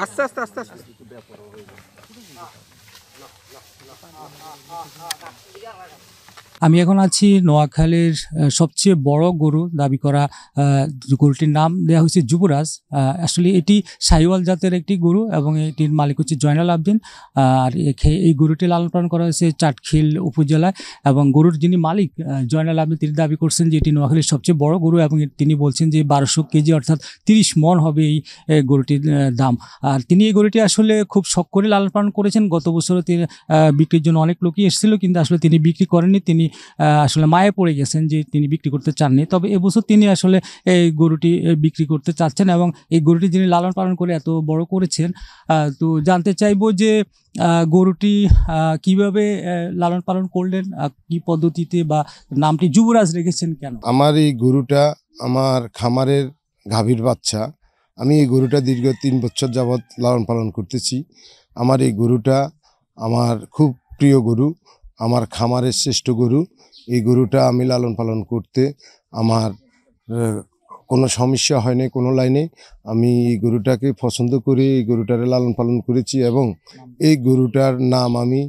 আস্তে আস্তে আস্তে আস্তে। আমি এখন আছি নোয়াখালীর সবচেয়ে বড় গরু দাবি করা গরুটির নাম দেওয়া হয়েছে যুবরাজ। আসলে এটি সাহিওয়াল জাতের একটি গরু এবং এটির মালিক হচ্ছে জয়নাল আবদিন। আর এই গরুটি লালন পালন করা হয়েছে চাটখিল উপজেলায় এবং গরুর যিনি মালিক জয়নাল আবদিন তিনি দাবি করছেন যে এটি নোয়াখালীর সবচেয়ে বড় গরু এবং তিনি বলছেন যে 1200 কেজি অর্থাৎ 30 মণ হবে এই গরুটির দাম। আর তিনি এই গরুটি আসলে খুব শখ করে লালন পালন করেছেন। গত বছরও তিনি বিক্রির জন্য অনেক লোকই এসেছিল, কিন্তু আসলে তিনি বিক্রি করেননি। তিনি আসলে মায়ে পড়ে গেছেন যে তিনি বিক্রি করতে চাননি। তবে এবছর তিনি আসলে এই গরুটি বিক্রি করতে চাচ্ছেন এবং এই গরুটি যিনি লালন পালন করে এত বড় করেছেন। তো জানতে চাইবো যে গরুটি কিভাবে লালন পালন করলেন, কি পদ্ধতিতে, বা নামটি যুবরাজ রেখেছেন কেন? আমার এই গরুটা আমার খামারের গাভীর বাচ্চা। আমি এই গরুটা দীর্ঘ 3 বছর যাবৎ লালন পালন করতেছি। আমার এই গরুটা আমার খুব প্রিয় গরু, আমার খামারের শ্রেষ্ঠ গরু। এই গরুটা আমি লালন পালন করতে আমার কোনো সমস্যা হয় না কোনো লাইনে। আমি এই গরুটাকে পছন্দ করে এই গরুটারে লালন পালন করেছি এবং এই গরুটার নাম আমি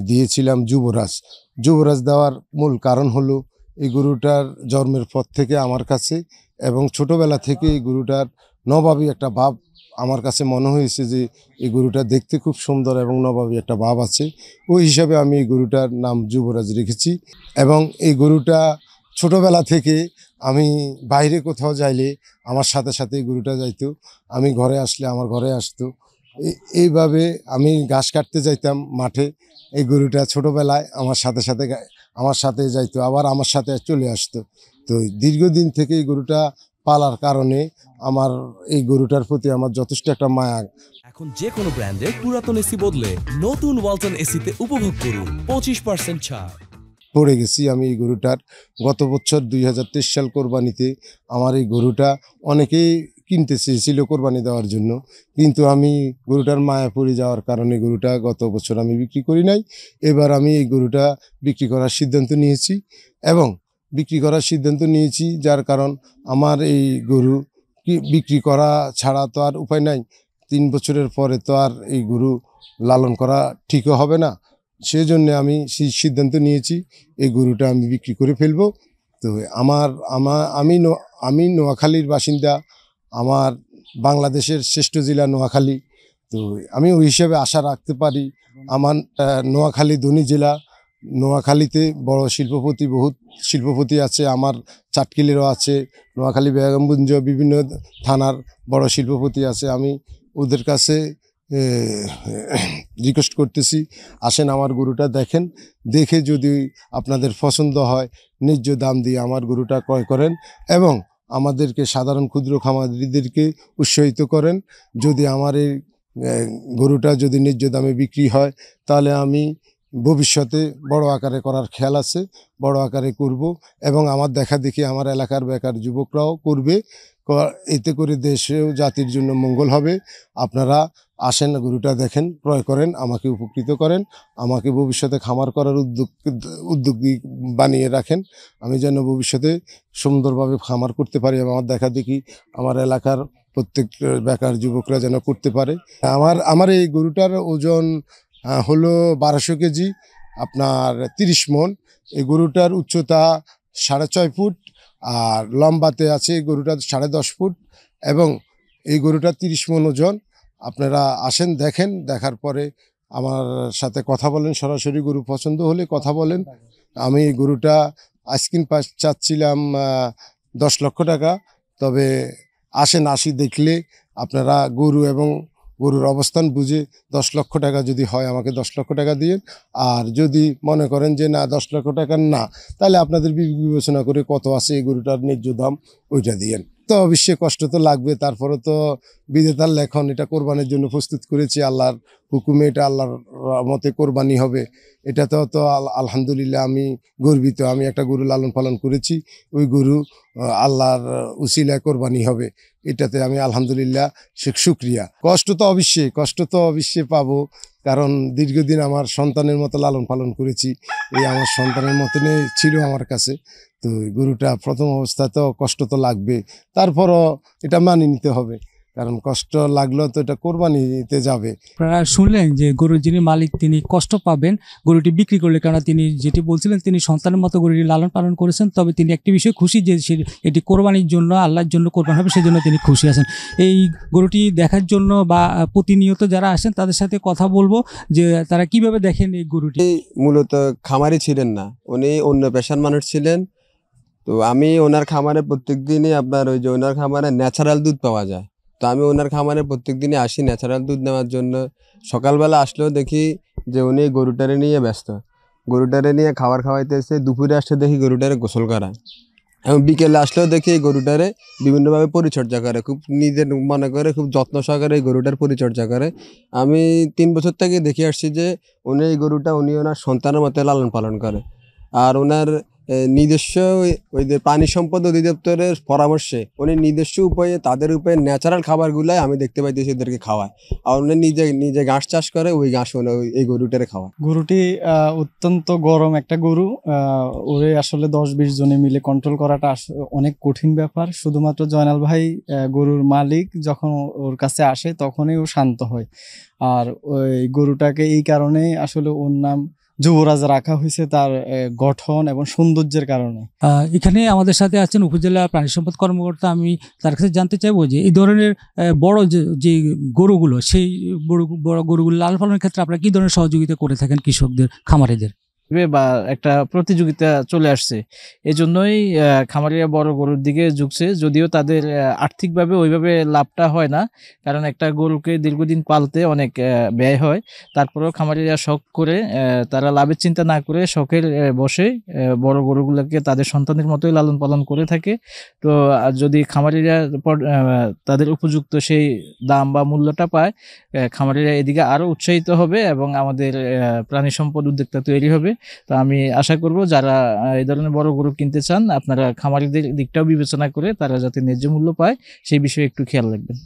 দিয়েছিলাম যুবরাজ। যুবরাজ দেওয়ার মূল কারণ হলো এই গরুটার জন্মের পর থেকে আমার কাছে এবং ছোটোবেলা থেকে এই গরুটার নবাবী একটা ভাব আমার কাছে মনে হয়েছে যে এই গরুটা দেখতে খুব সুন্দর এবং নবাবী একটা ভাব আছে। ওই হিসাবে আমি এই গরুটার নাম যুবরাজ রেখেছি। এবং এই গরুটা ছোটোবেলা থেকে আমি বাইরে কোথাও যাইলে আমার সাথে সাথে এই গরুটা যাইতো, আমি ঘরে আসলে আমার ঘরে আসতো। এইভাবে আমি ঘাস কাটতে যাইতাম মাঠে, এই গরুটা ছোটোবেলায় আমার সাথে যাইতো, আবার আমার সাথে চলে আসতো। তো দীর্ঘদিন থেকে এই গরুটা পালার কারণে আমার এই গরুটার প্রতি আমার যথেষ্ট একটা মায়া। এখন যে কোনো ব্র্যান্ডের পুরাতন এসি বদলে নতুন ওয়ালটন এসিতে উপভোগ করুন 25% ছাড়। পড়ে গেছি আমি এই গরুটার। গত বছর 2023 সাল কোরবানিতে আমার এই গরুটা অনেকেই কিনতে চেয়েছিল কোরবানি দেওয়ার জন্য, কিন্তু আমি গরুটার মায়া পড়ে যাওয়ার কারণে গরুটা গত বছর আমি বিক্রি করি নাই। এবার আমি এই গরুটা বিক্রি করার সিদ্ধান্ত নিয়েছি এবং যার কারণ আমার এই গরু বিক্রি করা ছাড়া তো আর উপায় নাই। 3 বছরের পরে তো আর এই গরু লালন করা ঠিকও হবে না। সেজন্য আমি সেই সিদ্ধান্ত নিয়েছি এই গরুটা আমি বিক্রি করে ফেলবো। তো আমি নোয়াখালীর বাসিন্দা, আমার বাংলাদেশের শ্রেষ্ঠ জেলা নোয়াখালী। তো আমি ওই হিসেবে আশা রাখতে পারি আমার নোয়াখালী ধনী জেলা। নোয়াখালীতে বহুত শিল্পপতি আছে, আমার চাটকিলেরও আছে, নোয়াখালী বেগমগঞ্জ বিভিন্ন থানার বড় শিল্পপতি আছে। আমি ওদের কাছে রিকোয়েস্ট করতেছি, আসেন আমার গরুটা দেখেন, দেখে যদি আপনাদের পছন্দ হয় ন্যায্য দাম দিয়ে আমার গরুটা ক্রয় করেন এবং আমাদেরকে সাধারণ ক্ষুদ্র খামারিদেরকে উৎসাহিত করেন। যদি আমার এই গরুটা যদি ন্যায্য দামে বিক্রি হয় তাহলে আমি ভবিষ্যতে বড় আকারে করার খেয়াল আছে, বড় আকারে করব এবং আমার দেখা দেখি আমার এলাকার বেকার যুবকরাও করবে। এতে করে দেশেও জাতির জন্য মঙ্গল হবে। আপনারা আসেন, গরুটা দেখেন, ক্রয় করেন, আমাকে উপকৃত করেন, আমাকে ভবিষ্যতে খামার করার উদ্যোগী বানিয়ে রাখেন। আমি যেন ভবিষ্যতে সুন্দরভাবে খামার করতে পারি এবং আমার দেখা দেখি আমার এলাকার প্রত্যেক বেকার যুবকরা যেন করতে পারে। আমার এই গরুটার ওজন হলো 1200 কেজি, আপনার 30 মণ। এই গরুটার উচ্চতা 6.5 ফুট আর লম্বাতে আছে গরুটা 10.5 ফুট এবং এই গরুটা 30 মণ ওজন। আপনারা আসেন, দেখেন, দেখার পরে আমার সাথে কথা বলেন, সরাসরি গরু পছন্দ হলে কথা বলেন। আমি এই গরুটা আইসক্রিম পাস চাচ্ছিলাম 10 লক্ষ টাকা। তবে আসেন, দেখলে আপনারা গরু এবং গরুর অবস্থান বুঝে 10 লক্ষ টাকা যদি হয় আমাকে 10 লক্ষ টাকা দিয়েন। আর যদি মনে করেন যে না 10 লক্ষ টাকা না, তাহলে আপনাদের বিবেচনা করে কত আছে এই গরুটার ন্যায্য দাম ওইটা দিয়েন। তো অবশ্যই কষ্ট তো লাগবে, তারপরে তো বিধাতার লেখন, এটা কোরবানির জন্য প্রস্তুত করেছি আল্লাহর হুকুমে, এটা আল্লাহর মতে কোরবানি হবে। এটা তো আলহামদুলিল্লাহ আমি গর্বিত। আমি একটা গরু লালন পালন করেছি, ওই গরু আল্লাহর উসিলায় কোরবানি হবে, এটাতে আমি আলহামদুলিল্লাহ শুকরিয়া। কষ্ট তো অবশ্যই পাবো, কারণ দীর্ঘদিন আমার সন্তানের মতো লালন পালন করেছি, এই আমার সন্তানের মতনই ছিল আমার কাছে। তো গরুটা প্রথম অবস্থায় তো কষ্ট তো লাগবে, তারপরও এটা মানিয়ে নিতে হবে। কারণ কষ্ট লাগলেও তো এটা কোরবানিতে যাবে। আপনারা শুনলেন যে গরুর যিনি মালিক তিনি কষ্ট পাবেন গরুটি বিক্রি করলে, কারণ তিনি যেটি বলছিলেন তিনি সন্তানের মতো গরুটি লালন পালন করেছেন, তবে তিনি একটি বিষয়ে খুশি যে এটি কোরবানির জন্য আল্লাহর জন্য কোরবান হবে, সেজন্য তিনি খুশি আছেন। এই গরুটি দেখার জন্য বা প্রতিনিয়ত যারা আসেন তাদের সাথে কথা বলবো যে তারা কিভাবে দেখেন এই গরুটি। মূলত খামারি ছিলেন না, উনি অন্য পেশার মানুষ ছিলেন। তো আমি ওনার খামারে প্রত্যেক দিনই আপনার ওই যে ওনার খামারে ন্যাচারাল দুধ পাওয়া যায়, তো আমি ওনার খামারে প্রত্যেক দিনই আসি ন্যাচারাল দুধ নেওয়ার জন্য। সকালবেলা আসলেও দেখি যে উনি গরুটারে নিয়ে ব্যস্ত, গরুটারে নিয়ে খাবার খাওয়াইতেছে, দুপুরে আসলে দেখি গরুটারে গোসল করা, এবং বিকেলে আসলেও দেখি এই গরুটারে বিভিন্নভাবে পরিচর্যা করে, খুব নিজের মনে করে খুব যত্ন সহকারে এই গরুটার পরিচর্যা করে। আমি 3 বছর থেকে দেখে আসছি যে উনি এই গরুটা উনি ওনার সন্তানের মতো লালন পালন করে। আর ওনার নিজস্ব ওই যে প্রাণী সম্পদ অধিদপ্তরের পরামর্শে উনি নিজস্ব উপায়ে তাদের উপায়ে ন্যাচারাল খাবারগুলাই আমি দেখতে পাইতেছি ওদেরকে খাওয়ায়। আর উনি নিজে ঘাস চাষ করে, ওই ঘাস এই গরুটারে খাওয়ায়। গরুটি অত্যন্ত গরম একটা গরু, ওরে আসলে 10-20 জনে মিলে কন্ট্রোল করাটা অনেক কঠিন ব্যাপার। শুধুমাত্র জয়নাল ভাই গরুর মালিক যখন ওর কাছে আসে তখনই ও শান্ত হয়। আর ওই গরুটাকে এই কারণেই আসলে ওর নাম যুবরাজ রাখা হয়েছে, তার গঠন এবং সৌন্দর্যের কারণে। এখানে আমাদের সাথে আছেন উপজেলা প্রাণী সম্পদ কর্মকর্তা। আমি তার কাছে জানতে চাইবো যে এই ধরনের বড় যে গরুগুলো, সেই বড় গরুগুলো লালন পালনের ক্ষেত্রে আপনারা কি ধরনের সহযোগিতা করে থাকেন কৃষকদের, খামারিদের? বা একটা প্রতিযোগিতা চলে আসছে, এজন্যই খামারিরা বড় গরুর দিকে ঝুঁকছে। যদিও তাদের আর্থিকভাবে ওইভাবে লাভটা হয় না, কারণ একটা গরুকে দীর্ঘদিন পালতে অনেক ব্যয় হয়। তারপরেও খামারিরা শখ করে, তারা লাভের চিন্তা না করে শখের বসে বড় গরুগুলোকে তাদের সন্তানের মতোই লালন পালন করে থাকে। তো যদি খামারিরা তাদের উপযুক্ত সেই দাম বা মূল্যটা পায়, খামারিরা এদিকে আরো উৎসাহিত হবে এবং আমাদের প্রাণী সম্পদ উদ্যোক্তা তৈরি হবে। তো আমি আশা করব যারা এই ধরনের বড় গরু কিনতে চান, আপনারা খামারিদের দিকটাও বিবেচনা করে তারা যাতে ন্যায্য মূল্য পায় সেই বিষয়ে একটু খেয়াল রাখবেন।